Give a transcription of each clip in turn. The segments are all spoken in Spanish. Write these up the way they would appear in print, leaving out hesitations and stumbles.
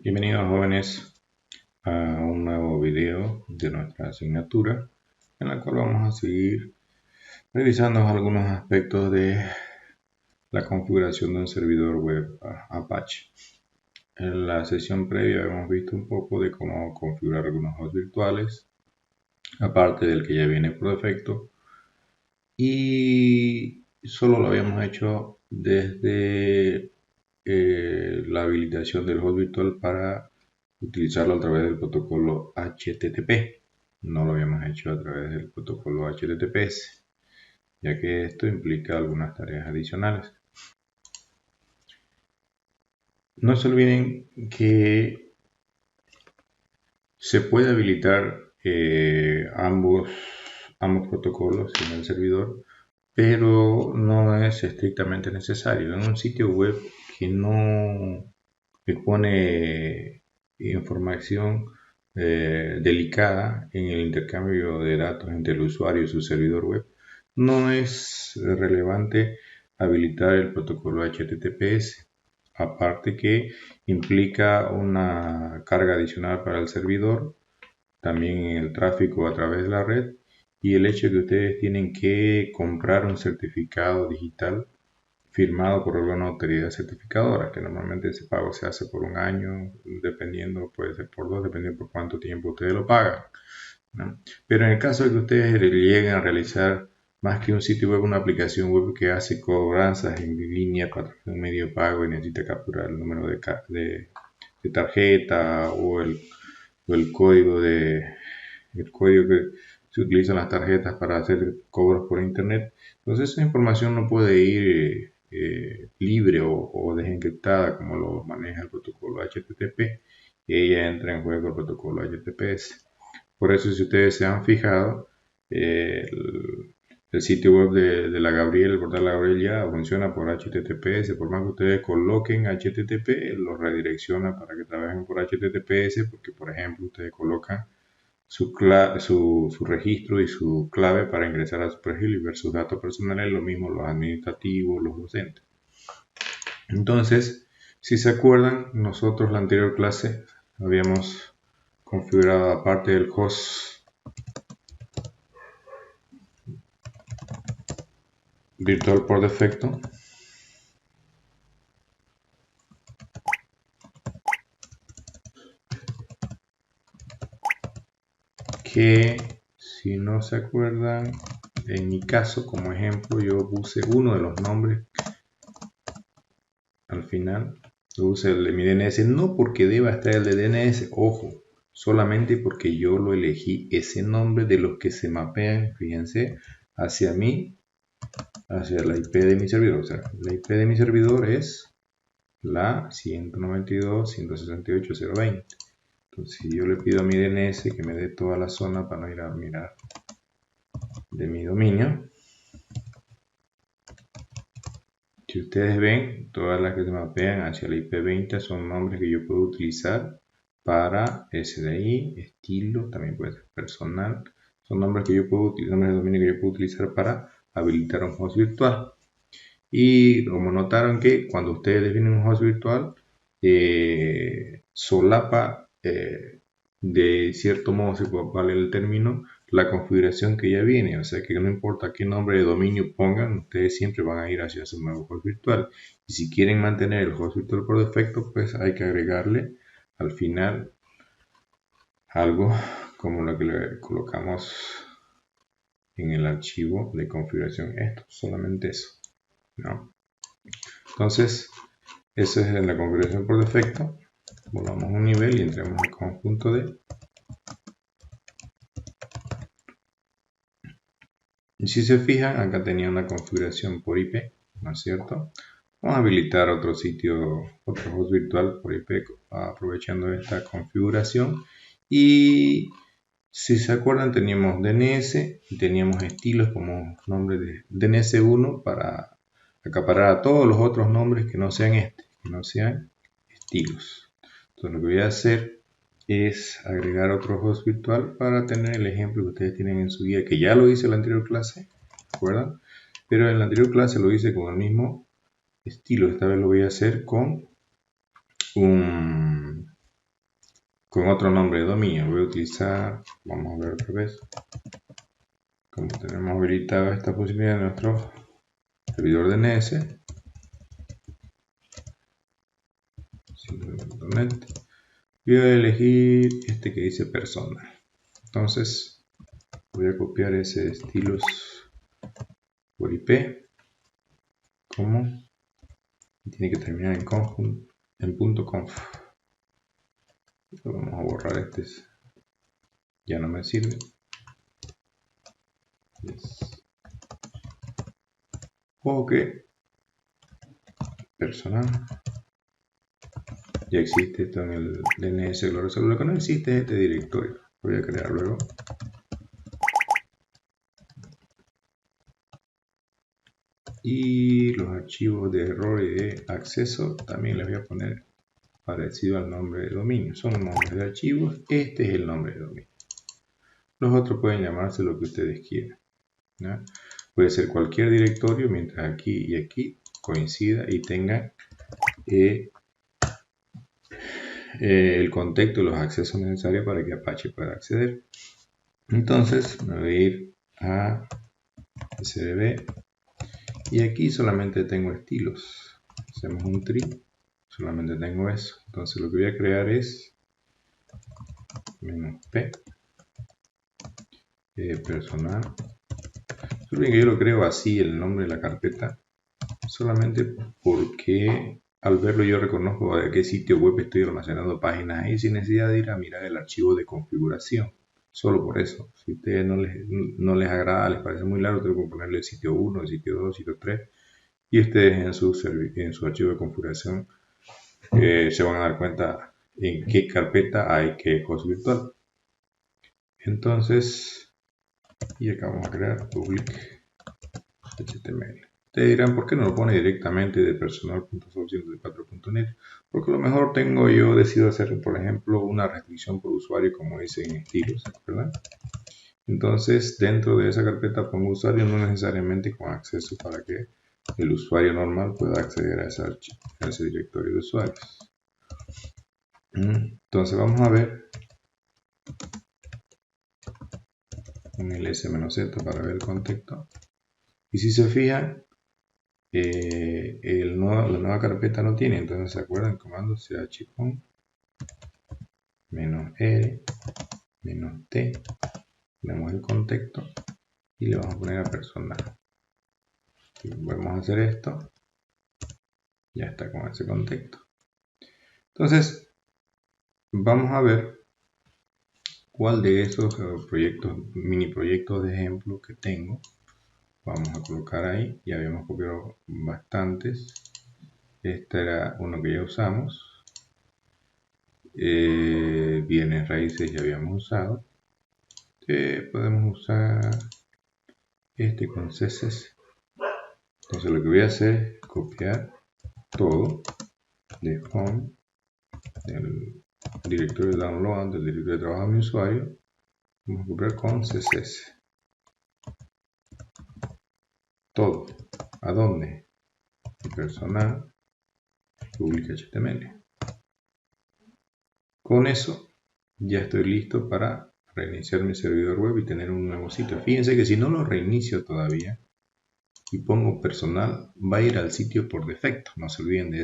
Bienvenidos jóvenes a un nuevo video de nuestra asignatura en la cual vamos a seguir revisando algunos aspectos de la configuración de un servidor web Apache. En la sesión previa hemos visto un poco de cómo configurar algunos hosts virtuales, aparte del que ya viene por defecto, y solo lo habíamos hecho desde la habilitación del host virtual para utilizarlo a través del protocolo HTTP. No lo habíamos hecho a través del protocolo HTTPS, ya que esto implica algunas tareas adicionales. No se olviden que se puede habilitar ambos protocolos en el servidor, pero no es estrictamente necesario. En un sitio web que no expone información delicada en el intercambio de datos entre el usuario y su servidor web, no es relevante habilitar el protocolo HTTPS, aparte que implica una carga adicional para el servidor, también en el tráfico a través de la red, y el hecho de que ustedes tienen que comprar un certificado digital firmado por alguna autoridad certificadora, que normalmente ese pago se hace por un año, dependiendo, puede ser por dos, dependiendo por cuánto tiempo ustedes lo pagan, ¿no? Pero en el caso de que ustedes lleguen a realizar más que un sitio web, una aplicación web que hace cobranzas en línea para un medio de pago y necesita capturar el número de tarjeta o el código que se utiliza en las tarjetas para hacer cobros por internet. Entonces esa información no puede ir libre o desencriptada como lo maneja el protocolo HTTP, y ella entra en juego el protocolo HTTPS. Por eso, si ustedes se han fijado, el sitio web de la Gabriel, el portal de la Gabriel ya funciona por HTTPS. Por más que ustedes coloquen HTTP, lo redirecciona para que trabajen por HTTPS, porque por ejemplo ustedes colocan su registro y su clave para ingresar a su perfil y ver sus datos personales, lo mismo los administrativos, los docentes. Entonces, si se acuerdan, nosotros la anterior clase habíamos configurado, aparte del host virtual por defecto, que si no se acuerdan, en mi caso como ejemplo yo puse uno de los nombres al final, yo puse el de mi DNS, no porque deba estar el de DNS, ojo, solamente porque yo lo elegí ese nombre de los que se mapean, fíjense, hacia mí, hacia la IP de mi servidor. O sea, la IP de mi servidor es la 192.168.020. Entonces, si yo le pido a mi DNS que me dé toda la zona para no ir a mirar de mi dominio, si ustedes ven, todas las que se mapean hacia la IP20 son nombres que yo puedo utilizar para SDI, estilo, también puede ser personal. Son nombres que yo puedo utilizar, nombres de dominio que yo puedo utilizar para habilitar un host virtual. Y como notaron que cuando ustedes definen un host virtual, solapa de cierto modo, si vale el término, la configuración que ya viene. O sea que no importa qué nombre de dominio pongan, ustedes siempre van a ir hacia su nuevo host virtual. Y si quieren mantener el host virtual por defecto, pues hay que agregarle al final algo como lo que le colocamos en el archivo de configuración. Esto, solamente eso, ¿no? Entonces, eso es en la configuración por defecto. Volvamos un nivel y entremos al conjunto de. Y si se fijan, acá tenía una configuración por IP, ¿no es cierto? Vamos a habilitar otro sitio, otro host virtual por IP, aprovechando esta configuración. Y si se acuerdan, teníamos DNS y teníamos estilos como nombre de DNS1 para acaparar a todos los otros nombres que no sean que no sean estilos. Entonces lo que voy a hacer es agregar otro host virtual para tener el ejemplo que ustedes tienen en su guía, que ya lo hice en la anterior clase, ¿recuerdan? Pero en la anterior clase lo hice con el mismo estilo. Esta vez lo voy a hacer con un con otro nombre de dominio. Voy a utilizar, vamos a ver otra vez, como tenemos habilitada esta posibilidad en nuestro servidor DNS, .net, voy a elegir este que dice personal. Entonces voy a copiar ese estilos por IP, como tiene que terminar en .conf. Vamos a borrar este, ya no me sirve. Ok, personal, ya existe esto en el DNS Global. Lo que no existe es este directorio. Voy a crear luego. Y los archivos de error y de acceso también les voy a poner parecido al nombre de dominio. Son nombres de archivos. Este es el nombre de dominio. Los otros pueden llamarse lo que ustedes quieran, ¿no? Puede ser cualquier directorio mientras aquí y aquí coincida y tenga el contexto y los accesos necesarios para que Apache pueda acceder. Entonces me voy a ir a SDB y aquí solamente tengo estilos. Hacemos un tree, solamente tengo eso. Entonces lo que voy a crear es -p personal. Solo que yo lo creo así, el nombre de la carpeta, solamente porque al verlo yo reconozco a qué sitio web estoy almacenando páginas ahí sin necesidad de ir a mirar el archivo de configuración. Solo por eso. Si a ustedes no les agrada, les parece muy largo, tengo que ponerle el sitio 1, el sitio 2, el sitio 3. Y ustedes en su archivo de configuración se van a dar cuenta en qué carpeta hay qué host virtual. Entonces, y acá vamos a crear public HTML. Ustedes dirán, ¿por qué no lo pone directamente de personal.soft104.net? Porque a lo mejor decido hacer, por ejemplo, una restricción por usuario, como dice en estilos, ¿verdad? Entonces, dentro de esa carpeta pongo usuario, no necesariamente con acceso para que el usuario normal pueda acceder a ese directorio de usuarios. Entonces, vamos a ver un ls-z para ver el contexto. Y si se fijan, la nueva carpeta no tiene, entonces se acuerdan el comando chcon -r -t, tenemos el contexto y le vamos a poner a personal. Si volvemos a hacer esto, ya está con ese contexto. Entonces vamos a ver cuál de esos mini proyectos de ejemplo que tengo vamos a colocar ahí. Ya habíamos copiado bastantes. Este era uno que ya usamos. Bienes raíces ya habíamos usado. Podemos usar este con CSS. Entonces lo que voy a hacer es copiar todo de home, del directorio de download, del directorio de trabajo de mi usuario. Vamos a copiar con CSS. Todo. ¿A dónde? Personal, public HTML. Con eso ya estoy listo para reiniciar mi servidor web y tener un nuevo sitio. Fíjense que si no lo reinicio todavía y pongo personal, va a ir al sitio por defecto. No se olviden de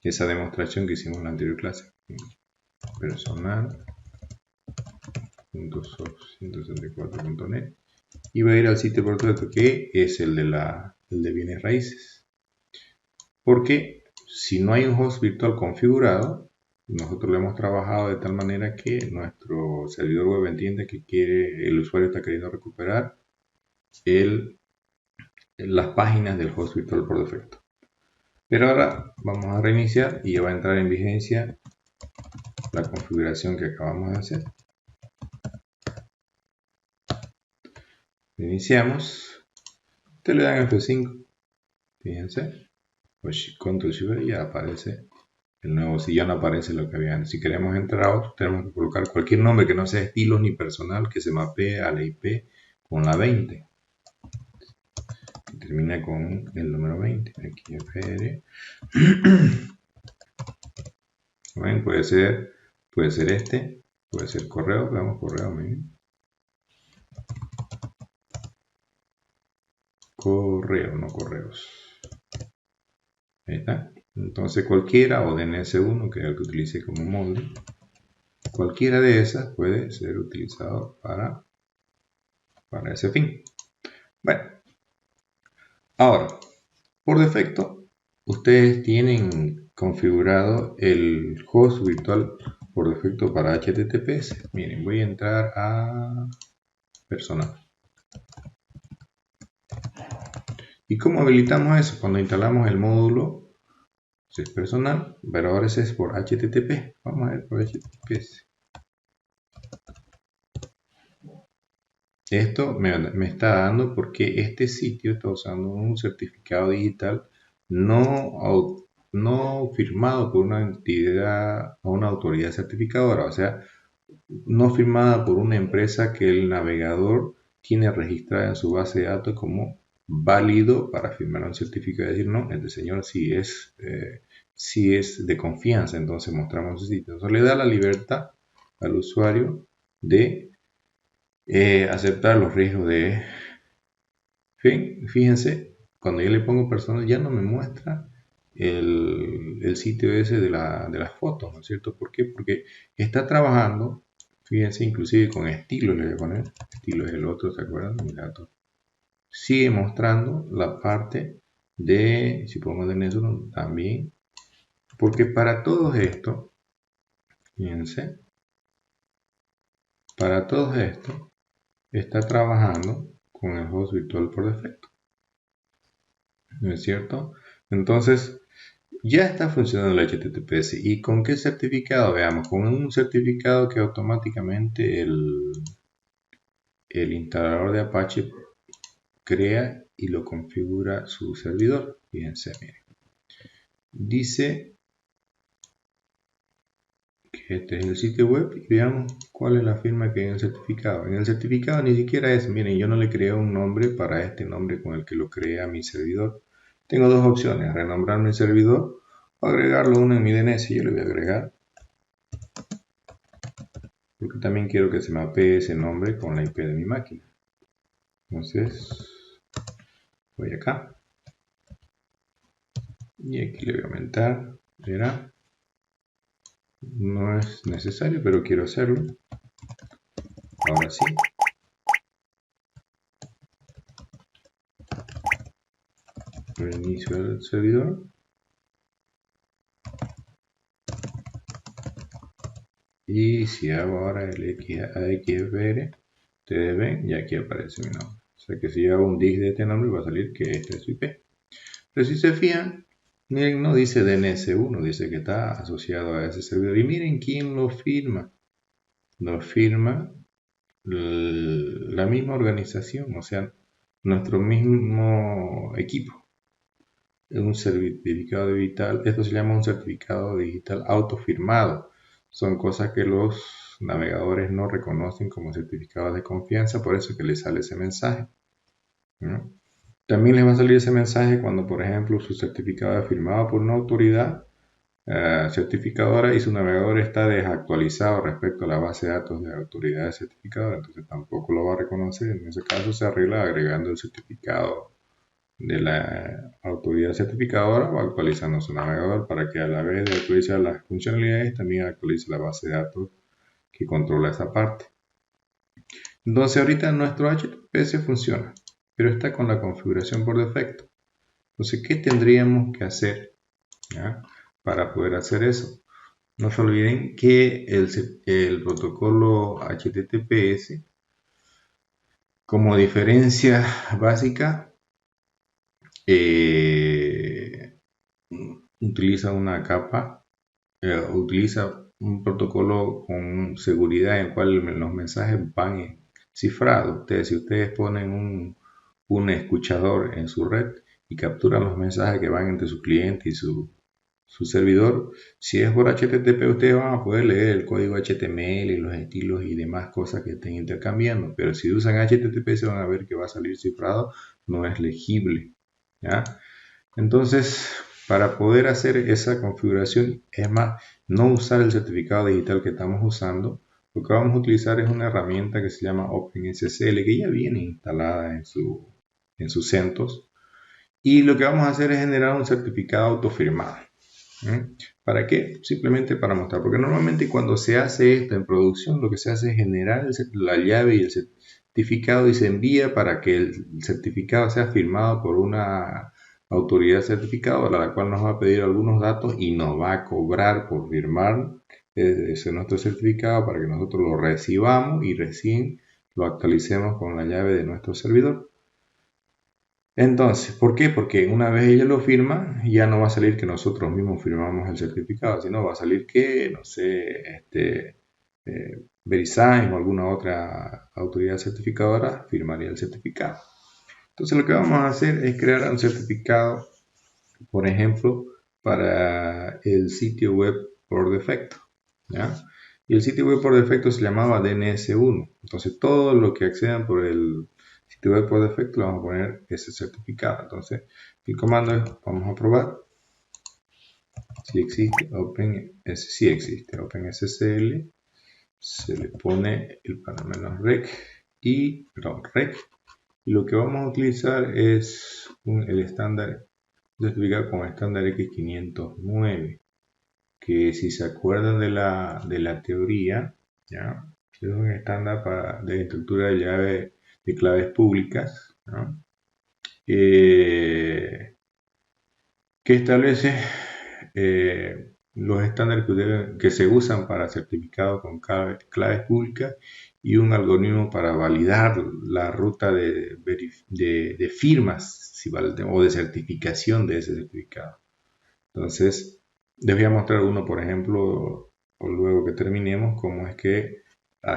esa demostración que hicimos en la anterior clase. Personal.soft164.net y va a ir al sitio por defecto, que es el de bienes raíces. Porque si no hay un host virtual configurado, nosotros lo hemos trabajado de tal manera que nuestro servidor web entiende que el usuario está queriendo recuperar las páginas del host virtual por defecto. Pero ahora vamos a reiniciar y ya va a entrar en vigencia la configuración que acabamos de hacer. Iniciamos. Ustedes le dan F5. Fíjense. Pues Ctrl Shift y ya aparece el nuevo. Si ya no aparece lo que había antes. Si queremos entrar a otro, tenemos que colocar cualquier nombre que no sea estilos ni personal que se mapee a la IP con la 20. Que termina con el número 20. Aquí FR. Puede ser puede ser este, puede ser correo, veamos correo, correo, no correos. Ahí está. Entonces cualquiera, o DNS1, que es el que utilice como molde, cualquiera de esas puede ser utilizado para ese fin. Bueno, ahora, por defecto, ustedes tienen configurado el host virtual por defecto para HTTPS. Miren, voy a entrar a personal. ¿Y cómo habilitamos eso? Cuando instalamos el módulo, es personal, pero ahora ese es por HTTP. Vamos a ver por HTTPS. Esto me está dando porque este sitio está usando un certificado digital no firmado por una entidad o una autoridad certificadora, o sea, no firmada por una empresa que el navegador tiene registrada en su base de datos como válido para firmar un certificado y decir, no, este señor sí es de confianza, entonces mostramos ese sitio. Entonces le da la libertad al usuario de aceptar los riesgos de... Fíjense, cuando yo le pongo personal ya no me muestra el sitio ese de las fotos, ¿no es cierto? ¿Por qué? Porque está trabajando, fíjense, inclusive con estilo le voy a poner, estilo es el otro, ¿se acuerdan? Mi dato. Sigue mostrando la parte de, si pongo de eso también, porque para todo esto, fíjense, para todo esto está trabajando con el host virtual por defecto, ¿no es cierto? Entonces, ya está funcionando el HTTPS. ¿Y con qué certificado? Veamos, con un certificado que automáticamente el instalador de Apache crea y lo configura su servidor. Fíjense, miren. Dice que este es el sitio web y veamos cuál es la firma que hay en el certificado. En el certificado ni siquiera es, miren, yo no le creé un nombre para este nombre con el que lo crea mi servidor. Tengo dos opciones, renombrar mi servidor o agregarlo uno en mi DNS. Yo le voy a agregar porque también quiero que se mapee ese nombre con la IP de mi máquina. Entonces voy acá y aquí le voy a aumentar. Verá, no es necesario, pero quiero hacerlo. Ahora sí. Reinicio del servidor. Y si hago ahora el AXFR, ustedes ven, y aquí aparece mi nombre. O sea que si hago un dig de este nombre va a salir que este es su IP. Pero si se fijan, miren, no dice DNS1, dice que está asociado a ese servidor. Y miren quién lo firma. Lo firma la misma organización, o sea, nuestro mismo equipo. Es un certificado digital, esto se llama un certificado digital autofirmado. Son cosas que los navegadores no reconocen como certificados de confianza, por eso es que les sale ese mensaje, ¿no? También les va a salir ese mensaje cuando, por ejemplo, su certificado es firmado por una autoridad certificadora y su navegador está desactualizado respecto a la base de datos de autoridades certificadoras, entonces tampoco lo va a reconocer. En ese caso se arregla agregando el certificado de la autoridad certificadora o actualizando su navegador para que a la vez de actualizar las funcionalidades también actualice la base de datos que controla esa parte. Entonces ahorita nuestro HTTPS funciona, pero está con la configuración por defecto. Entonces, ¿qué tendríamos que hacer, ¿ya?, para poder hacer eso? No se olviden que el protocolo HTTPS, como diferencia básica, utiliza una capa, utiliza un protocolo con seguridad en el cual los mensajes van cifrados. Si ustedes ponen un escuchador en su red y capturan los mensajes que van entre su cliente y su servidor, si es por HTTP, ustedes van a poder leer el código HTML y los estilos y demás cosas que estén intercambiando, pero si usan HTTP se van a ver que va a salir cifrado, no es legible, ¿ya? Entonces, para poder hacer esa configuración, es más, no usar el certificado digital que estamos usando, lo que vamos a utilizar es una herramienta que se llama OpenSSL, que ya viene instalada en su CentOS. Y lo que vamos a hacer es generar un certificado autofirmado. ¿Para qué? Simplemente para mostrar, porque normalmente cuando se hace esto en producción, lo que se hace es generar la llave y el certificado y se envía para que el certificado sea firmado por una autoridad certificadora, la cual nos va a pedir algunos datos y nos va a cobrar por firmar ese nuestro certificado para que nosotros lo recibamos y recién lo actualicemos con la llave de nuestro servidor. Entonces, ¿por qué? Porque una vez ella lo firma, ya no va a salir que nosotros mismos firmamos el certificado, sino va a salir que, no sé, VeriSign o alguna otra autoridad certificadora firmaría el certificado. Entonces, lo que vamos a hacer es crear un certificado, por ejemplo, para el sitio web por defecto, ¿ya? Y el sitio web por defecto se llamaba DNS1. Entonces, todo lo que accedan por el sitio web por defecto le vamos a poner ese certificado. Entonces, el comando es, vamos a probar si existe OpenSSL, se le pone el --rec y rec, y lo que vamos a utilizar es el estándar certificado con estándar X509, que si se acuerdan de la teoría, ¿ya? Es un estándar de estructura de llave de claves públicas, ¿no? Que establece los estándares que se usan para certificados con claves públicas y un algoritmo para validar la ruta de firmas o de certificación de ese certificado. Entonces, les voy a mostrar uno, por ejemplo, o luego que terminemos, cómo es que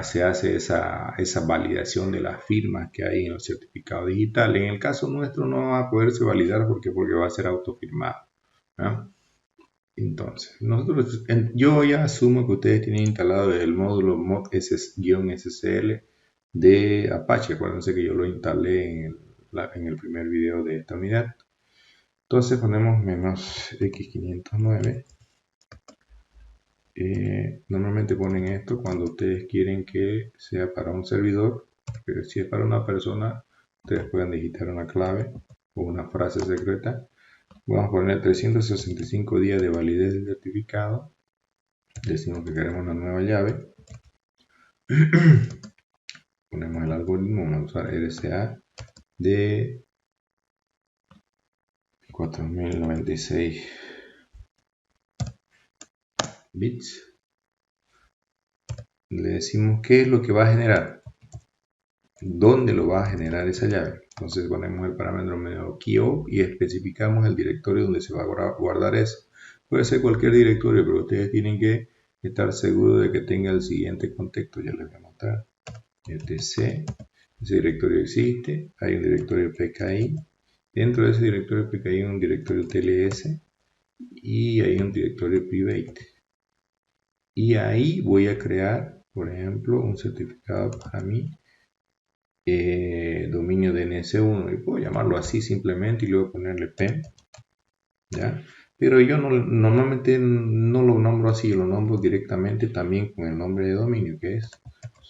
se hace esa validación de las firmas que hay en los certificados digitales. En el caso nuestro no va a poderse validar porque va a ser autofirmado, ¿no? Entonces, yo ya asumo que ustedes tienen instalado el módulo mod-ssl de Apache. Acuérdense que yo lo instalé en el primer video de esta unidad. Entonces ponemos -X509. Normalmente ponen esto cuando ustedes quieren que sea para un servidor, pero si es para una persona, ustedes pueden digitar una clave o una frase secreta. Vamos a poner 365 días de validez del certificado. Decimos que queremos una nueva llave. Ponemos el algoritmo, vamos a usar RSA de 4096 bits. Le decimos qué es lo que va a generar, dónde lo va a generar esa llave. Entonces ponemos el parámetro medio key y especificamos el directorio donde se va a guardar eso. Puede ser cualquier directorio, pero ustedes tienen que estar seguros de que tenga el siguiente contexto. Ya les voy a mostrar. etc. Ese directorio existe. Hay un directorio PKI. Dentro de ese directorio PKI hay un directorio TLS y hay un directorio private. Y ahí voy a crear, por ejemplo, un certificado para mi dominio DNS1. Y puedo llamarlo así simplemente y luego ponerle PEM. ¿Ya? Pero yo normalmente no lo nombro así, lo nombro directamente también con el nombre de dominio, que es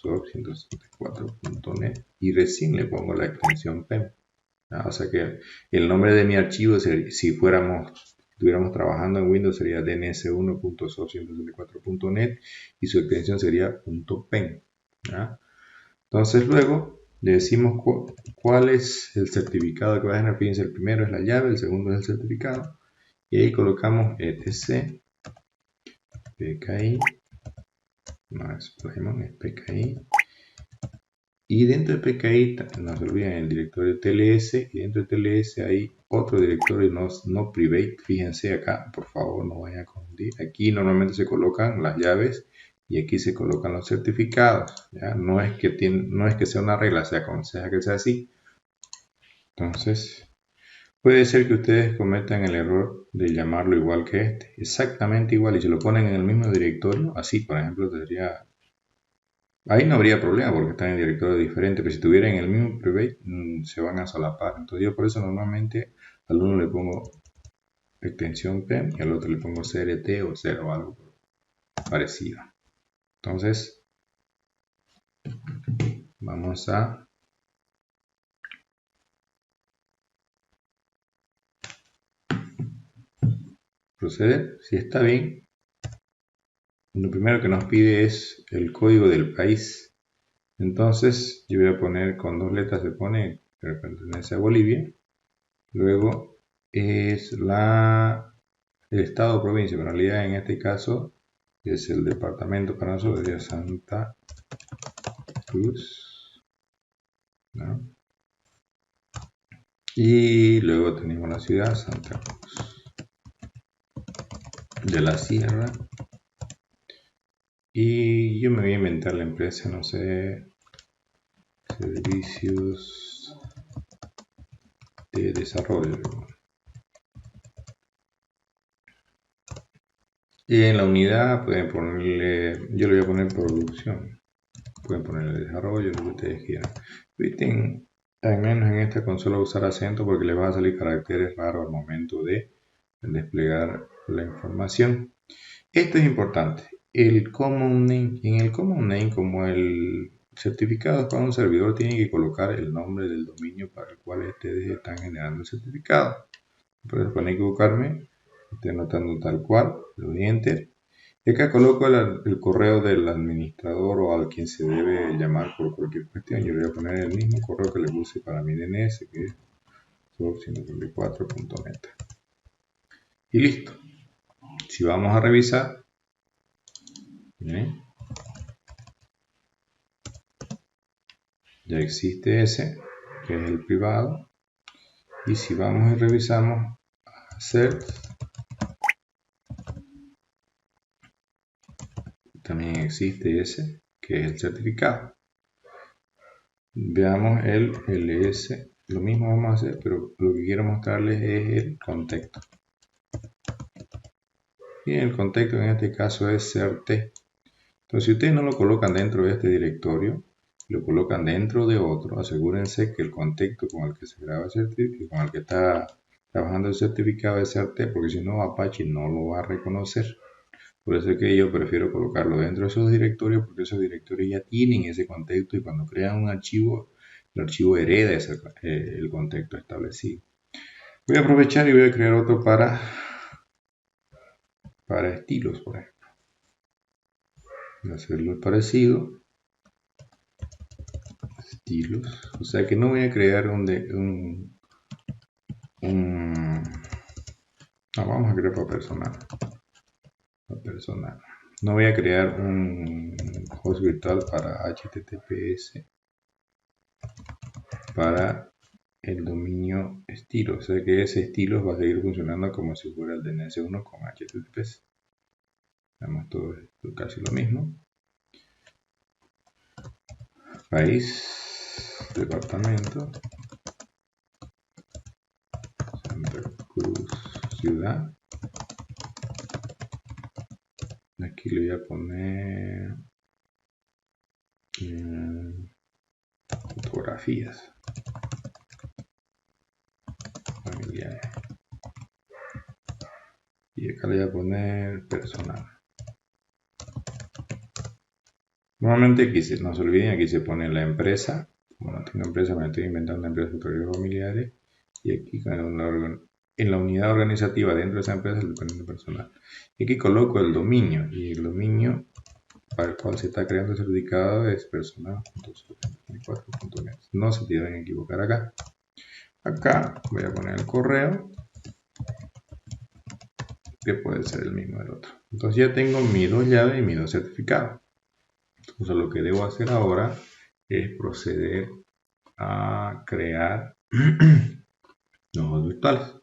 soap164.net, y recién le pongo la extensión PEM. O sea que el nombre de mi archivo, si estuviéramos trabajando en Windows, sería dns1.soap164.net y su extensión sería .pen. Entonces luego le decimos cuál es el certificado que va a generar. Fíjense, el primero es la llave, el segundo es el certificado. Y ahí colocamos etc pki más pki, y dentro de pki no se olviden el directorio tls, y dentro de tls hay otro directorio no private. Fíjense acá, por favor no vayan a confundir. Aquí normalmente se colocan las llaves y aquí se colocan los certificados, ¿ya? No es que sea una regla, se aconseja que sea así. Entonces puede ser que ustedes cometan el error de llamarlo igual que este, exactamente igual, y si lo ponen en el mismo directorio, así por ejemplo sería, ahí no habría problema porque están en directorio diferente, pero si estuvieran en el mismo private se van a solapar. Entonces yo por eso normalmente al uno le pongo extensión PEM y al otro le pongo CRT o 0 o algo parecido. Entonces vamos a proceder. Si está bien, lo primero que nos pide es el código del país. Entonces yo voy a poner con 2 letras, se pone que pertenece a Bolivia. Luego es el estado o provincia, pero en realidad en este caso es el departamento para nosotros de Santa Cruz, ¿no? Y luego tenemos la ciudad Santa Cruz de la Sierra. Y yo me voy a inventar la empresa, no sé, servicios de desarrollo. Y en la unidad pueden ponerle, yo le voy a poner producción, pueden ponerle desarrollo, lo que ustedes quieran. Eviten, al menos en esta consola, usar acento porque les va a salir caracteres raros al momento de desplegar la información. Esto es importante. El common name, en el common name, como el certificado para un servidor, tiene que colocar el nombre del dominio para el cual ustedes están generando el certificado. Por eso, para no equivocarme, estoy anotando tal cual, le doy enter. Y acá coloco el correo del administrador o al quien se debe llamar por cualquier cuestión. Yo le voy a poner el mismo correo que le puse para mi DNS, que es source134.net. Y listo. Si vamos a revisar, ¿bien? Ya existe ese, que es el privado. Y si vamos y revisamos cert, también existe ese, que es el certificado. Veamos el ls, lo mismo vamos a hacer, pero lo que quiero mostrarles es el contexto. Y el contexto en este caso es cert. Entonces, si ustedes no lo colocan dentro de este directorio, lo colocan dentro de otro, asegúrense que el contexto con el que se graba el certificado, con el que está trabajando el certificado es cert, porque si no Apache no lo va a reconocer. Por eso es que yo prefiero colocarlo dentro de esos directorios, porque esos directorios ya tienen ese contexto y cuando crean un archivo, el archivo hereda el contexto establecido. Voy a aprovechar y voy a crear otro para estilos, por ejemplo. Voy a hacerlo parecido. Estilos. O sea que no voy a crear no, vamos a crear para personal. No voy a crear un host virtual para HTTPS para el dominio estilo. O sea que ese estilo va a seguir funcionando como si fuera el DNS1 con HTTPS. Veamos todo esto, casi lo mismo. País, departamento, Santa Cruz, ciudad. Aquí le voy a poner fotografías familiares. Y acá le voy a poner personal. Normalmente aquí no se olviden, aquí se pone la empresa. Como no tengo empresa, me estoy inventando una empresa de fotografías familiares. Y aquí en la unidad organizativa dentro de esa empresa le pongo personal. Y aquí coloco el dominio. Y el dominio para el cual se está creando el certificado es personal.source134.net. No se deben equivocar acá. Acá voy a poner el correo, que puede ser el mismo del otro. Entonces ya tengo mis dos llaves y mis dos certificados. Entonces lo que debo hacer ahora es proceder a crear nodos virtuales.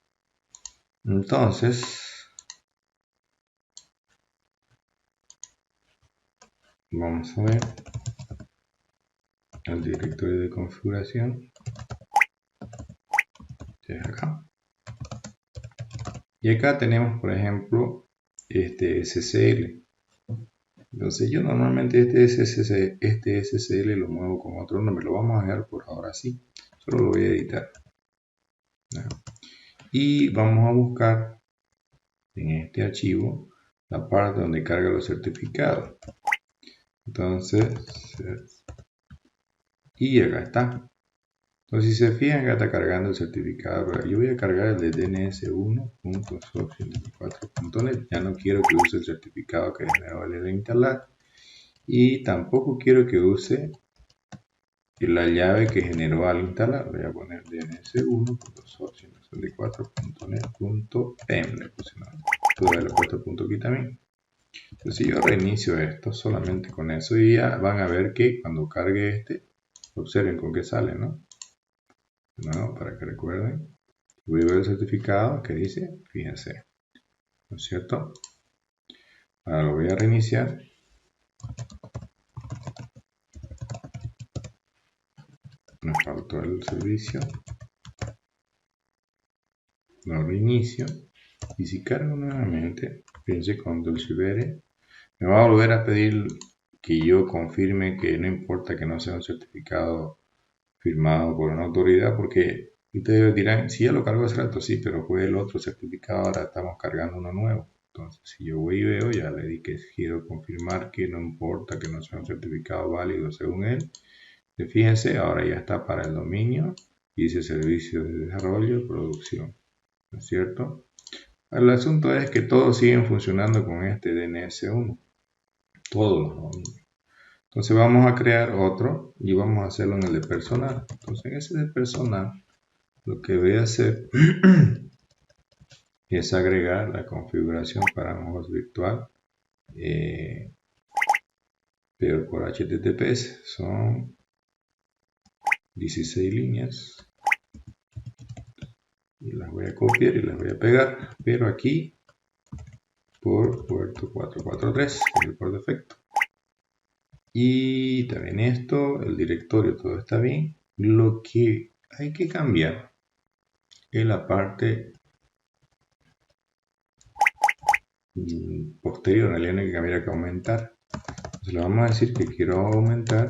Entonces vamos a ver el directorio de configuración, que es acá. Y acá tenemos, por ejemplo, este SSL. Entonces yo normalmente este SSL lo muevo con otro nombre. Lo vamos a dejar por ahora así. Solo lo voy a editar. Y vamos a buscar en este archivo la parte donde carga los certificados. Entonces, y acá está. Entonces, si se fijan, acá está cargando el certificado. Pero yo voy a cargar el de dns1.soft54.net. Ya no quiero que use el certificado que generó el reinstalar. Y tampoco quiero que use la llave que generó al instalar. Voy a poner dns1.soft54.net.pem. Le puse, no, pude haberle puesto punto aquí también. Entonces, si yo reinicio esto solamente con eso, y ya van a ver que cuando cargue este, observen con qué sale, ¿no? No, para que recuerden, voy a ver el certificado que dice, fíjense, ¿no es cierto? Ahora lo voy a reiniciar. Me faltó el servicio. Lo reinicio. Y si cargo nuevamente, fíjense, control Shift, me va a volver a pedir que yo confirme que no importa que no sea un certificado firmado por una autoridad, porque ustedes dirán, si ya lo cargo hace rato, sí, pero fue el otro certificado, ahora estamos cargando uno nuevo. Entonces, si yo voy y veo, ya le di que quiero confirmar que no importa que no sea un certificado válido según él. Fíjense, ahora ya está para el dominio, dice servicio de desarrollo, producción, ¿no es cierto? El asunto es que todos siguen funcionando con este DNS1, todos los dominios. Entonces vamos a crear otro y vamos a hacerlo en el de personal. Entonces en ese de personal lo que voy a hacer es agregar la configuración para un host virtual, pero por HTTPS son 16 líneas y las voy a copiar y las voy a pegar, pero aquí por puerto 443, que es el por defecto. Y también esto, el directorio, todo está bien. Lo que hay que cambiar es la parte posterior, en realidad hay que cambiar, que aumentar. Entonces le vamos a decir que quiero aumentar,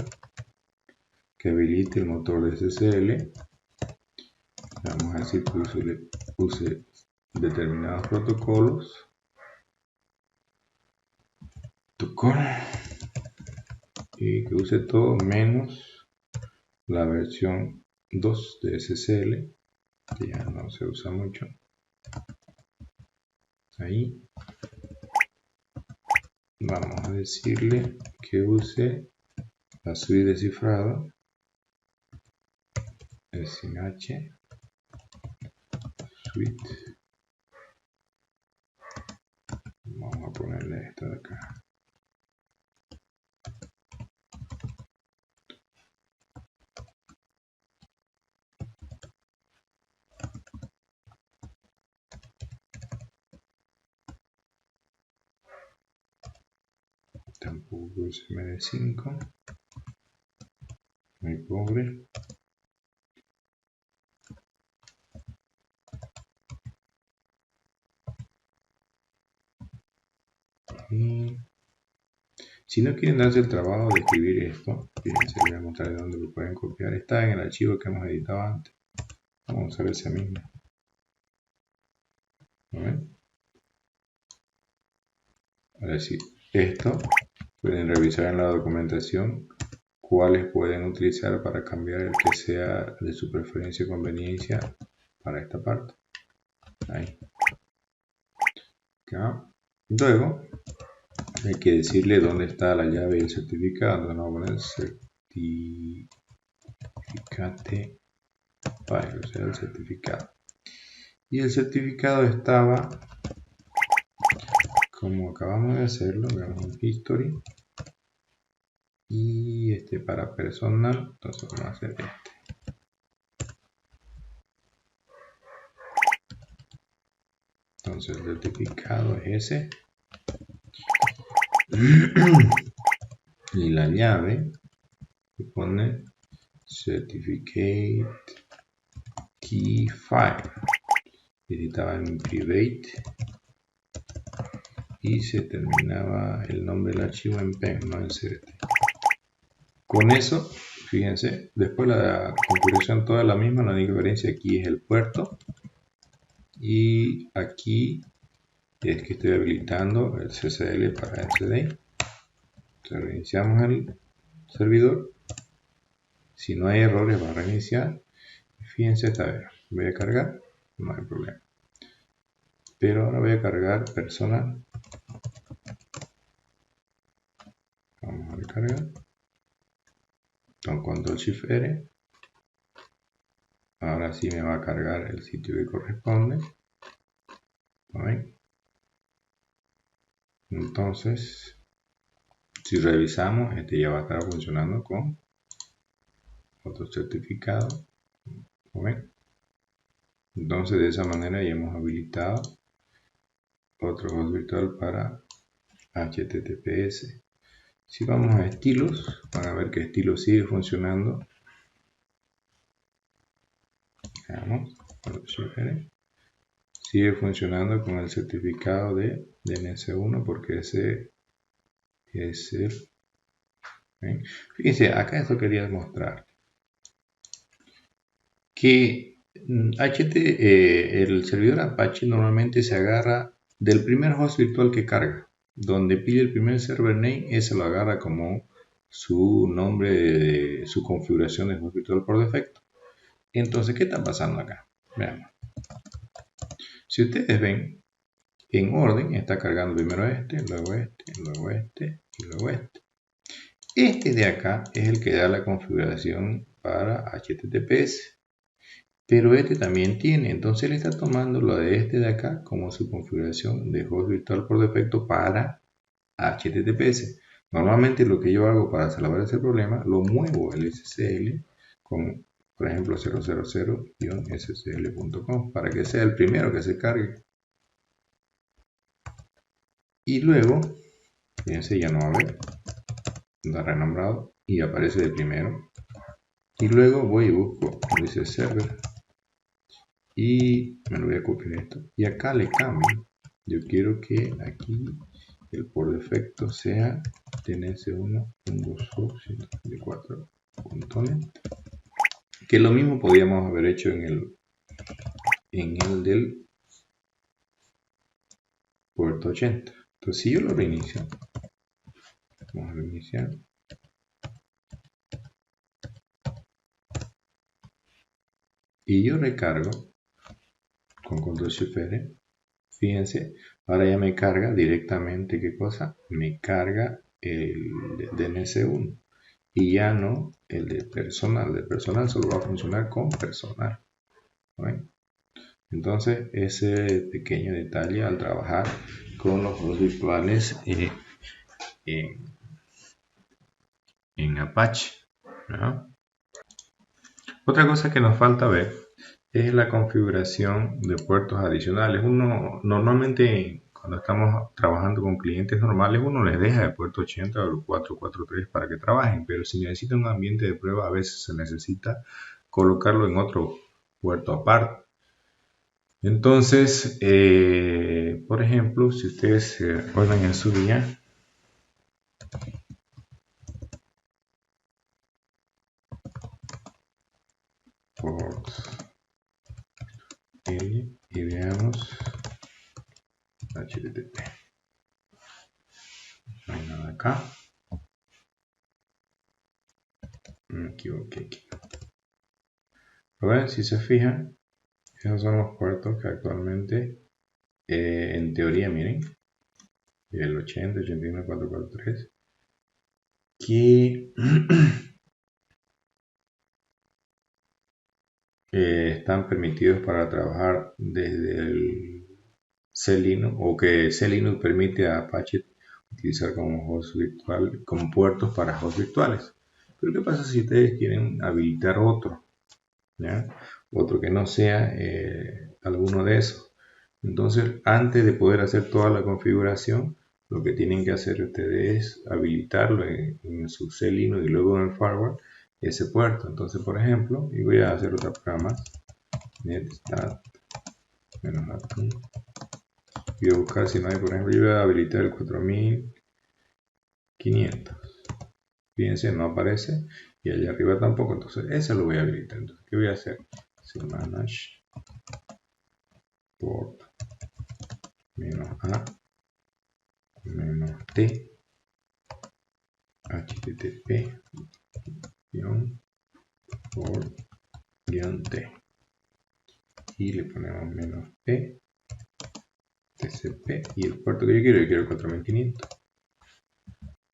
que habilite el motor de SSL. Le vamos a decir que use determinados protocolos. Y que use todo menos la versión 2 de SSL, que ya no se usa mucho. Ahí vamos a decirle que use la suite de cifrado SH suite. Vamos a ponerle esta de acá. Tampoco es MD5, muy pobre. Y si no quieren darse el trabajo de escribir esto, fíjense, les voy a mostrar de dónde lo pueden copiar. Está en el archivo que hemos editado antes. Vamos a usar ese mismo. Ahora sí, esto pueden revisar en la documentación cuáles pueden utilizar para cambiar el que sea de su preferencia y conveniencia para esta parte. Ahí. Acá. Luego hay que decirle dónde está la llave y el certificado. Entonces vamos a poner certificate file, o sea, el certificado. Y el certificado estaba, como acabamos de hacerlo, veamos en history. Y este para personal, entonces vamos a hacer este. Entonces el certificado es ese. Y la llave se pone certificate key file. Editaba en private. Y se terminaba el nombre del archivo en PEM, no en CRT. Con eso, fíjense, después la configuración toda la misma, la única diferencia aquí es el puerto. Y aquí es que estoy habilitando el CCL para SDI. Entonces reiniciamos el servidor. Si no hay errores va a reiniciar. Fíjense, esta vez voy a cargar, no hay problema. Pero ahora voy a cargar personal. Vamos a recargar. Con Control Shift R. Ahora sí me va a cargar el sitio que corresponde. ¿Ven? Entonces, si revisamos, este ya va a estar funcionando con otro certificado. ¿Ven? Entonces, de esa manera ya hemos habilitado otro host virtual para HTTPS. Si vamos a estilos, van a ver que estilo sigue funcionando. Veamos, sigue funcionando con el certificado de DNS1 porque ese es el... ¿ven? Fíjense, acá esto quería mostrar que el servidor Apache normalmente se agarra del primer host virtual que carga. Donde pide el primer server name, ese lo agarra como su nombre de su configuración de host virtual por defecto. Entonces, ¿qué está pasando acá? Veamos. Si ustedes ven, en orden está cargando primero este, luego este, luego este y luego este. Este de acá es el que da la configuración para HTTPS. Pero este también tiene, entonces él está tomando lo de este de acá como su configuración de host virtual por defecto para HTTPS. Normalmente lo que yo hago para salvar ese problema, lo muevo el SSL con, por ejemplo, 000-ssl.com para que sea el primero que se cargue. Y luego, fíjense, ya no va a ver, está renombrado y aparece de primero. Y luego voy y busco, dice server. Y me lo voy a copiar esto. Y acá le cambio. Yo quiero que aquí el por defecto sea tns1.124.net, que lo mismo podríamos haber hecho en el del puerto 80. Entonces si yo lo reinicio, vamos a reiniciar, y yo recargo con Control Shift R, fíjense, ahora ya me carga directamente, ¿qué cosa? Me carga el DNS1 y ya no el de personal. De personal solo va a funcionar con personal. ¿Ven? Entonces, ese pequeño detalle al trabajar con los hosts virtuales en Apache, ¿no? Otra cosa que nos falta ver es la configuración de puertos adicionales. Uno normalmente cuando estamos trabajando con clientes normales, uno les deja el puerto 80 o el 443 para que trabajen, pero si necesita un ambiente de prueba, a veces se necesita colocarlo en otro puerto aparte. Entonces, por ejemplo, si ustedes se recuerdan en su día, y veamos HTTP. No hay nada acá. Me equivoqué aquí. Pero ven, si se fijan, esos son los puertos que actualmente, en teoría, miren, el 80, 81, 443, que están permitidos para trabajar desde el C-Linux, o que C-Linux permite a Apache utilizar como host virtual, como puertos para hosts virtuales. Pero ¿qué pasa si ustedes quieren habilitar otro? ¿Ya? Otro que no sea alguno de esos. Entonces, antes de poder hacer toda la configuración, lo que tienen que hacer ustedes es habilitarlo en su C-Linux y luego en el firewall ese puerto. Entonces, por ejemplo, y voy a hacer otra prueba más, netstat -atún. Voy a buscar si no hay, por ejemplo, yo voy a habilitar el 4500. Fíjense, no aparece y allá arriba tampoco, entonces ese lo voy a habilitar. Entonces, ¿qué voy a hacer? Manage port menos A menos T HTTP por T y le ponemos menos P TCP y el puerto que yo quiero 4500.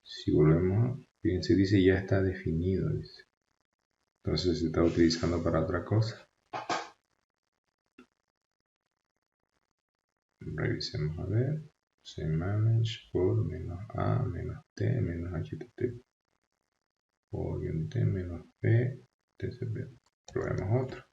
Si volvemos, fíjense, dice ya está definido, dice. Entonces se está utilizando para otra cosa. Revisemos a ver. Se manage por menos A menos T menos HTTP por T menos P TCP. Probemos otro.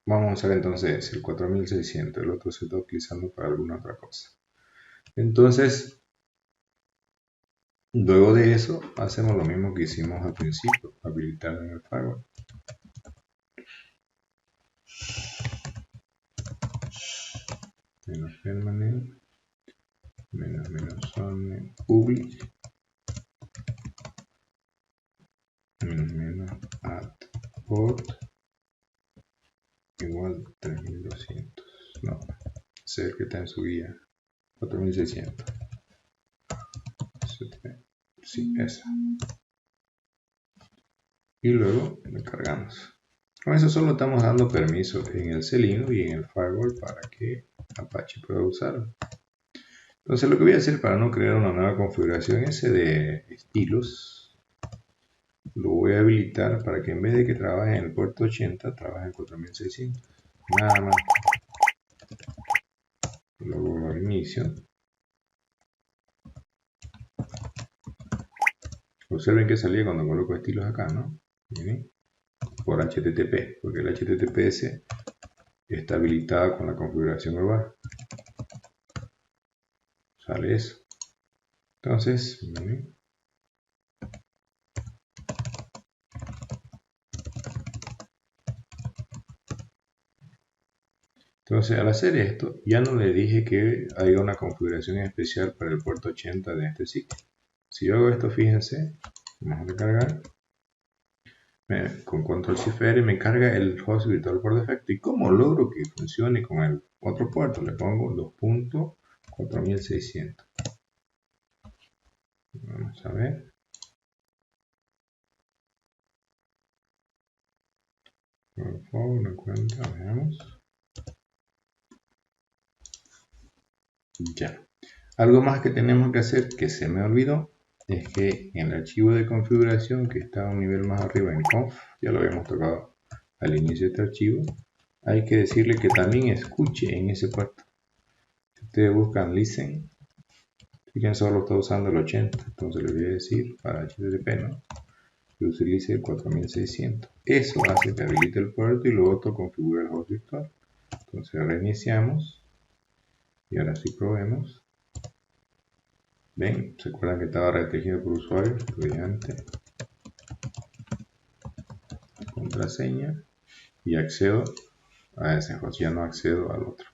Vamos a usar entonces el 4600, el otro se está utilizando para alguna otra cosa. Entonces, luego de eso, hacemos lo mismo que hicimos al principio, habilitar en el firewall. Menos permanent, menos zone public, menos add port igual 3200. No, ese es el que está en su guía. 4600. Sí, esa. Y luego lo cargamos. Con eso solo estamos dando permiso en el Selenium y en el firewall para que Apache pueda usarlo. Entonces lo que voy a hacer para no crear una nueva configuración, ese de estilos, lo voy a habilitar para que en vez de que trabaje en el puerto 80, trabaje en 4600. Nada más. Luego lo inicio. Observen que salía cuando coloco estilos acá, ¿no? ¿Bien? Por HTTP, porque el HTTPS está habilitado con la configuración global. Sale eso. Entonces, ¿bien? Entonces, al hacer esto, ya no le dije que haya una configuración especial para el puerto 80 de este sitio. Si yo hago esto, fíjense, vamos a recargar. Con control shift R me carga el host virtual por defecto. ¿Y cómo logro que funcione con el otro puerto? Le pongo 2.4600. Vamos a ver. Por favor, una cuenta, veamos. Ya. Algo más que tenemos que hacer, que se me olvidó, es que en el archivo de configuración que está un nivel más arriba en conf, ya lo habíamos tocado al inicio de este archivo, hay que decirle que también escuche en ese puerto. Si ustedes buscan listen, fíjense, solo está usando el 80, entonces le voy a decir para HTTP, ¿no?, que utilice el 4600. Eso hace que habilite el puerto y luego configura el host virtual. Entonces reiniciamos y ahora sí probemos. Ven, ¿se acuerdan que estaba restringido por usuario? Estudiante, contraseña, y accedo a ese host, ya no accedo al otro.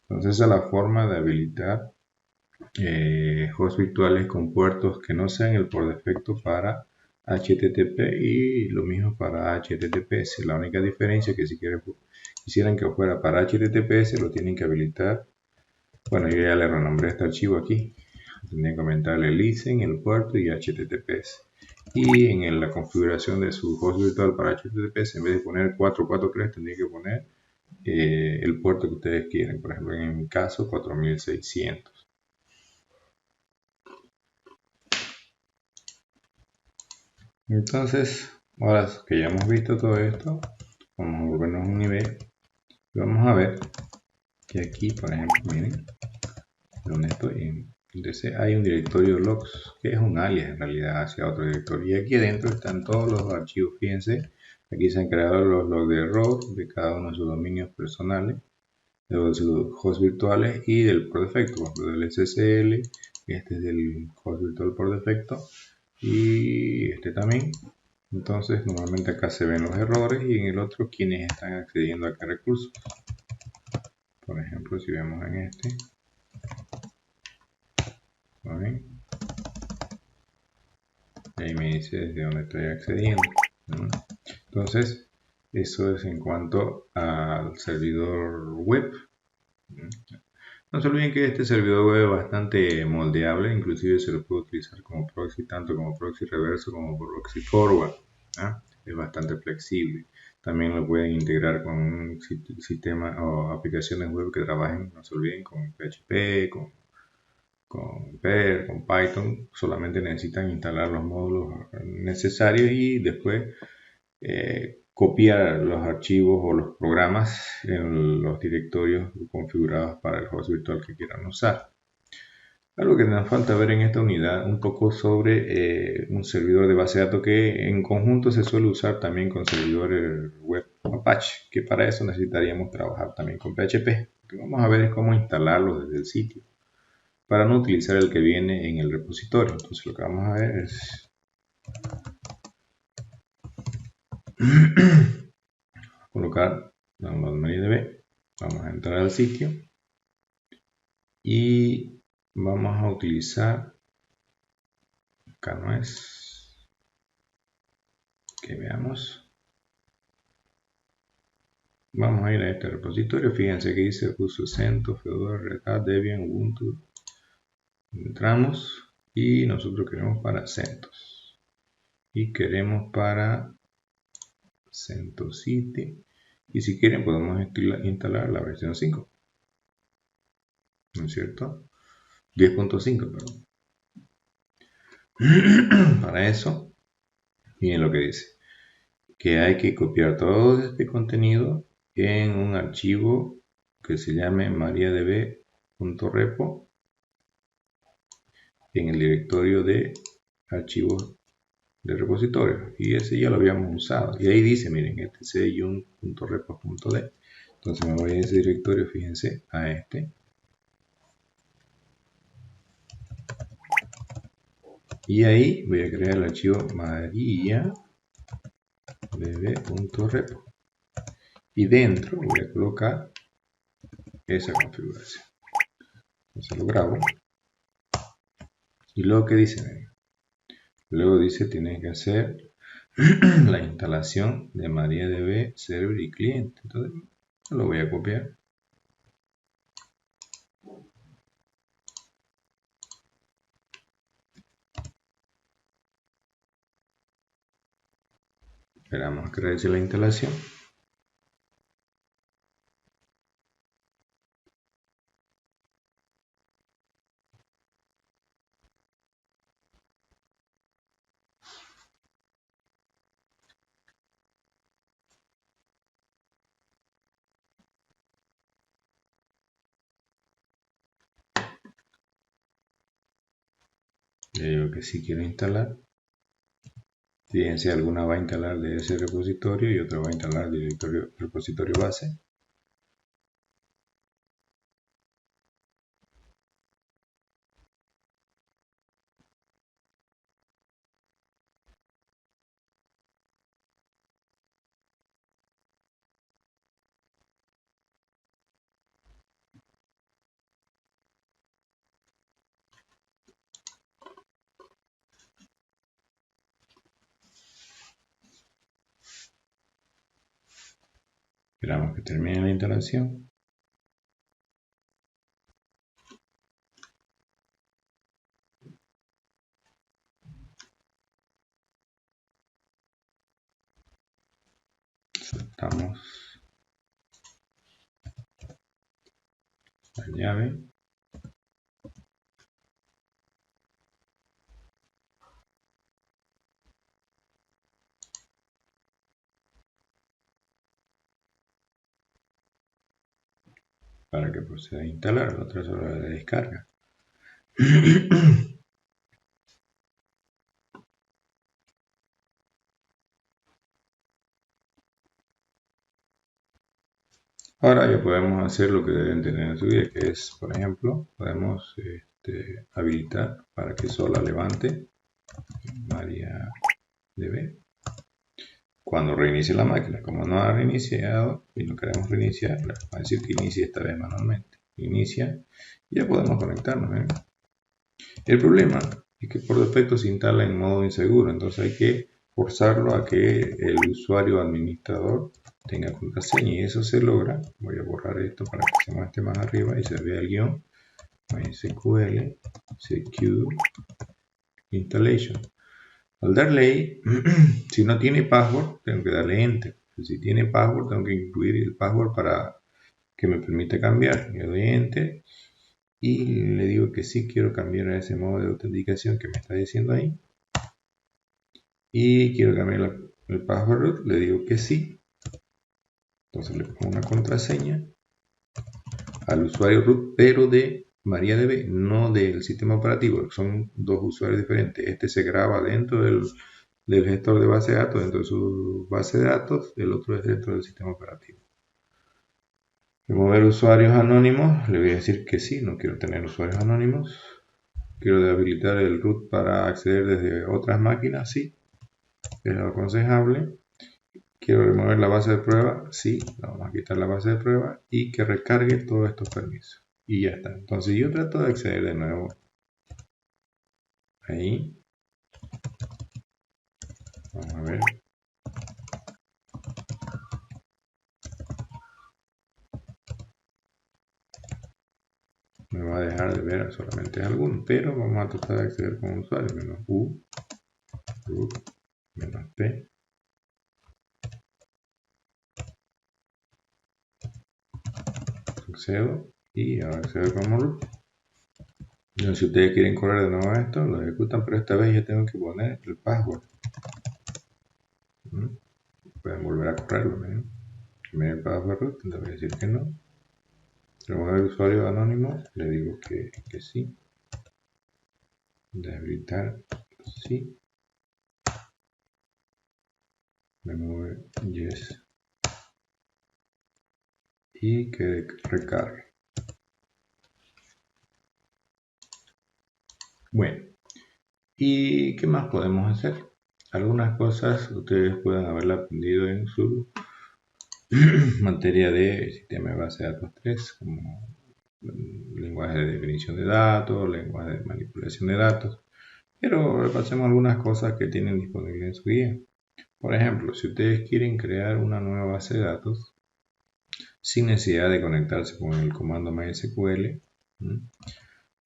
Entonces esa es la forma de habilitar hosts virtuales con puertos que no sean el por defecto para HTTP y lo mismo para HTTPS. La única diferencia es que si quisieran que fuera para HTTPS lo tienen que habilitar. Bueno, yo ya le renombré este archivo aquí. Tendría que comentarle listen, el puerto y HTTPS. Y en la configuración de su host virtual para HTTPS, en vez de poner 443, tendría que poner el puerto que ustedes quieren. Por ejemplo, en mi caso, 4600. Entonces, ahora que ya hemos visto todo esto, vamos a volvernos un nivel y vamos a ver que aquí, por ejemplo, miren, donde estoy, hay un directorio logs, que es un alias en realidad hacia otro directorio. Y aquí adentro están todos los archivos, fíjense, aquí se han creado los logs de error de cada uno de sus dominios personales, de sus hosts virtuales y del por defecto, por ejemplo, del SSL, este es del host virtual por defecto y este también. Entonces normalmente acá se ven los errores y en el otro quienes están accediendo a qué recursos. Por ejemplo, si vemos en este, ¿ven? Ahí me dice desde dónde estoy accediendo, ¿no? Entonces Eso es en cuanto al servidor web. No se olviden que este servidor web es bastante moldeable, inclusive se lo puede utilizar como proxy, tanto como proxy reverso como proxy forward. ¿Ah? Es bastante flexible. También lo pueden integrar con un sistema o aplicaciones web que trabajen, no se olviden, con PHP, con Perl, con Python. Solamente necesitan instalar los módulos necesarios y después copiar los archivos o los programas en los directorios configurados para el host virtual que quieran usar. Algo que nos falta ver en esta unidad, un poco sobre un servidor de base de datos que en conjunto se suele usar también con servidores web Apache, que para eso necesitaríamos trabajar también con PHP. Lo que vamos a ver es cómo instalarlo desde el sitio, para no utilizar el que viene en el repositorio. Entonces lo que vamos a ver es colocar download MariaDB, vamos a entrar al sitio y vamos a utilizar, acá no es, que veamos, vamos a ir a este repositorio, fíjense que dice uso CentOS, Fedora, Red Hat, Debian, Ubuntu, entramos y nosotros queremos para CentOS y queremos para CentOS City y si quieren podemos instalar la versión 5, ¿no es cierto? 10.5, perdón. Para eso, miren lo que dice, que hay que copiar todo este contenido en un archivo que se llame mariadb.repo en el directorio de archivos de repositorio, y ese ya lo habíamos usado, y ahí dice, miren, etc.repo.d. Entonces me voy a ese directorio, fíjense, a este, y ahí voy a crear el archivo mariadb.repo y dentro voy a colocar esa configuración. Entonces lo grabo y luego que dice, luego dice tienen que hacer la instalación de MariaDB server y cliente. Entonces lo voy a copiar. Esperamos que realice la instalación. Le digo que sí quiero instalar. Fíjense, alguna va a instalar de ese repositorio y otra va a instalar del repositorio base. Esperamos que termine la instalación. Soltamos la llave. Para que proceda a instalar, la otra es hora de descarga. Ahora ya podemos hacer lo que deben tener en su vida, que es, por ejemplo, podemos habilitar para que sola levante MariaDB cuando reinicie la máquina. Como no ha reiniciado y no queremos reiniciar, le vamos a decir que inicie esta vez manualmente. Inicia y ya podemos conectarnos. ¿Eh? El problema es que por defecto se instala en modo inseguro, entonces hay que forzarlo a que el usuario administrador tenga contraseña, y eso se logra. Voy a borrar esto para que se muestre más arriba y se vea el guión MySQL Secure Installation. Al darle ahí, si no tiene password, tengo que darle Enter. Si tiene password, tengo que incluir el password para que me permita cambiar. Le doy Enter y le digo que sí quiero cambiar a ese modo de autenticación que me está diciendo ahí. Y quiero cambiar el password root, le digo que sí. Entonces le pongo una contraseña al usuario root, pero de MariaDB, no del sistema operativo. Son dos usuarios diferentes. Este se graba dentro del gestor de base de datos, dentro de su base de datos, el otro es dentro del sistema operativo. Remover usuarios anónimos, le voy a decir que sí, no quiero tener usuarios anónimos. Quiero habilitar el root para acceder desde otras máquinas, sí, es lo aconsejable. Quiero remover la base de prueba, sí, vamos a quitar la base de prueba y que recargue todos estos permisos. Y ya está. Entonces yo trato de acceder de nuevo ahí. Vamos a ver. Me va a dejar de ver solamente algunos, pero vamos a tratar de acceder con usuario. Menos U, root, menos P. Accedo y ahora accedo como root. Entonces, si ustedes quieren correr de nuevo esto, lo ejecutan, pero esta vez ya tengo que poner el password. Pueden volver a correrlo. El password root, le voy a decir que no. Remover el usuario anónimo, le digo que sí. Deshabilitar, sí. Remove yes. Y que recargue. Bueno, ¿y qué más podemos hacer? Algunas cosas ustedes pueden haberla aprendido en su materia de sistema de base de datos 3, como lenguaje de definición de datos, lenguaje de manipulación de datos, pero repasemos algunas cosas que tienen disponibles en su guía. Por ejemplo, si ustedes quieren crear una nueva base de datos sin necesidad de conectarse con el comando MySQL,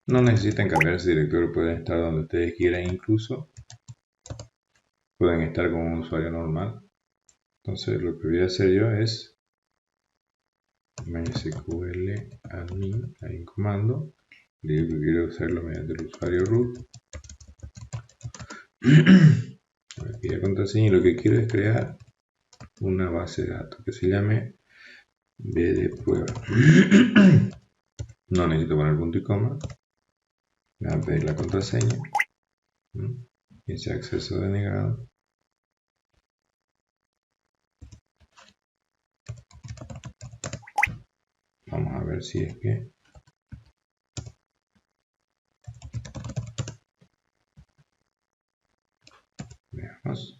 no necesitan cambiarse de directorio, pueden estar donde ustedes quieran, incluso pueden estar con un usuario normal. Entonces lo que voy a hacer yo es MySQL admin, hay un comando, le digo que quiero hacerlo mediante el usuario root. Aquí la contraseña, y lo que quiero es crear una base de datos que se llame B de prueba. No necesito poner punto y coma, me va a pedir la contraseña, ese acceso denegado. Vamos a ver si es que veamos.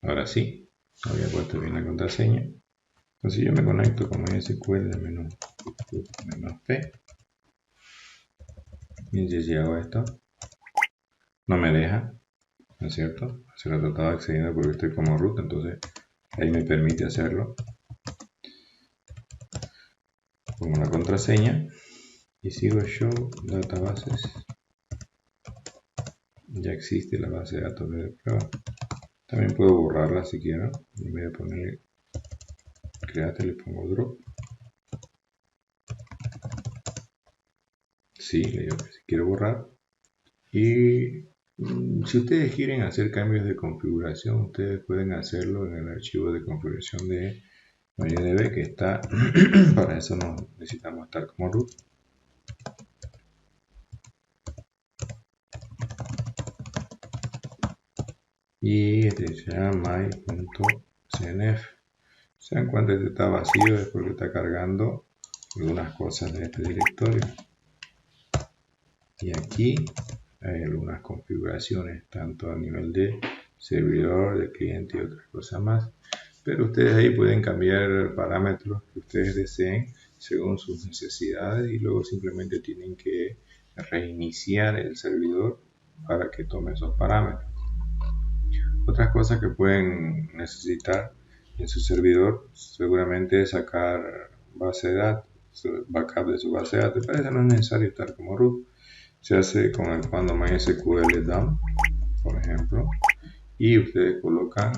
Ahora sí, había puesto bien la contraseña. Entonces yo me conecto con MySQL -p. Y si hago esto, no me deja, ¿no es cierto? Se lo trataba accediendo porque estoy como root, entonces ahí me permite hacerlo. Pongo la contraseña y sigo show databases. Ya existe la base de datos de prueba. También puedo borrarla si quiero. En vez de ponerle create, le pongo drop. Sí, le digo que si quiero borrar. Y si ustedes quieren hacer cambios de configuración, ustedes pueden hacerlo en el archivo de configuración de MariaDB que está. Para eso no necesitamos estar como root. y este se llama my.cnf. Se dan cuenta que está vacío, es porque está cargando algunas cosas de este directorio. Y aquí hay algunas configuraciones, tanto a nivel de servidor, de cliente y otras cosas más. Pero ustedes ahí pueden cambiar parámetros que ustedes deseen según sus necesidades y luego simplemente tienen que reiniciar el servidor para que tome esos parámetros. Otras cosas que pueden necesitar en su servidor seguramente es sacar base de datos, backup de su base de datos. Para eso no es necesario estar como root. Se hace con el comando mysql dump, por ejemplo, y ustedes colocan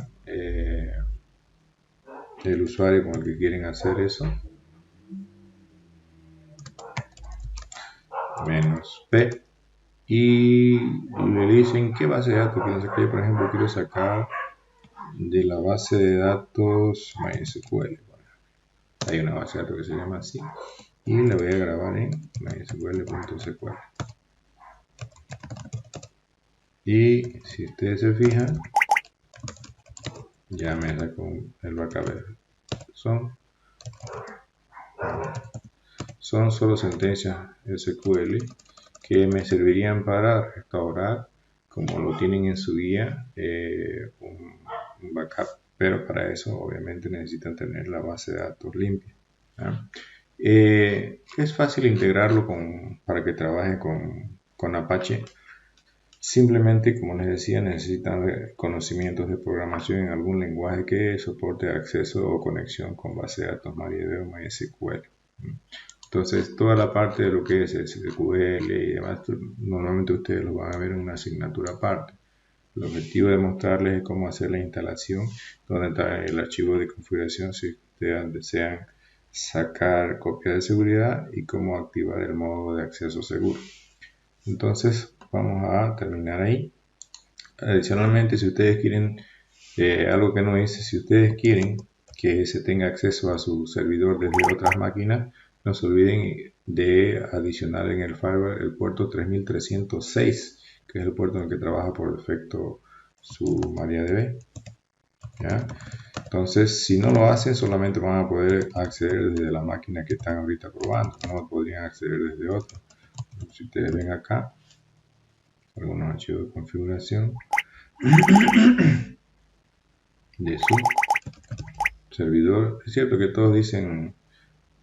el usuario con el que quieren hacer eso, -p, y le dicen qué base de datos quieren sacar. Yo, por ejemplo, quiero sacar de la base de datos MySQL. Hay una base de datos que se llama así y la voy a grabar en mysql.sql. Y si ustedes se fijan, ya me sacó el backup. Son solo sentencias SQL que me servirían para restaurar, como lo tienen en su guía, un backup. Pero para eso obviamente necesitan tener la base de datos limpia. Es fácil integrarlo para que trabaje con Apache. Simplemente, como les decía, necesitan conocimientos de programación en algún lenguaje que soporte acceso o conexión con base de datos MariaDB o MySQL. Entonces, toda la parte de lo que es SQL y demás, normalmente ustedes lo van a ver en una asignatura aparte. El objetivo de mostrarles es cómo hacer la instalación, donde está el archivo de configuración si ustedes desean sacar copias de seguridad y cómo activar el modo de acceso seguro. Entonces, vamos a terminar ahí. Adicionalmente, si ustedes quieren, algo que no hice, si ustedes quieren que se tenga acceso a su servidor desde otras máquinas, no se olviden de adicionar en el firewall el puerto 3306, que es el puerto en el que trabaja por defecto su MariaDB. ¿Ya? Entonces, si no lo hacen, solamente van a poder acceder desde la máquina que están ahorita probando, no podrían acceder desde otra. Si ustedes ven acá, algunos archivos de configuración de su servidor. Es cierto que todos dicen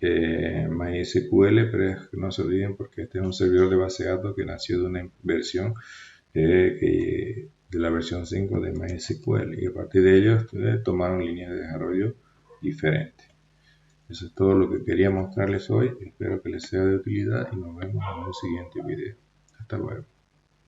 MySQL, pero no se olviden porque este es un servidor de base de datos que nació de una versión de la versión 5 de MySQL y a partir de ellos tomaron líneas de desarrollo diferentes. Eso es todo lo que quería mostrarles hoy. Espero que les sea de utilidad y nos vemos en un siguiente video. Hasta luego.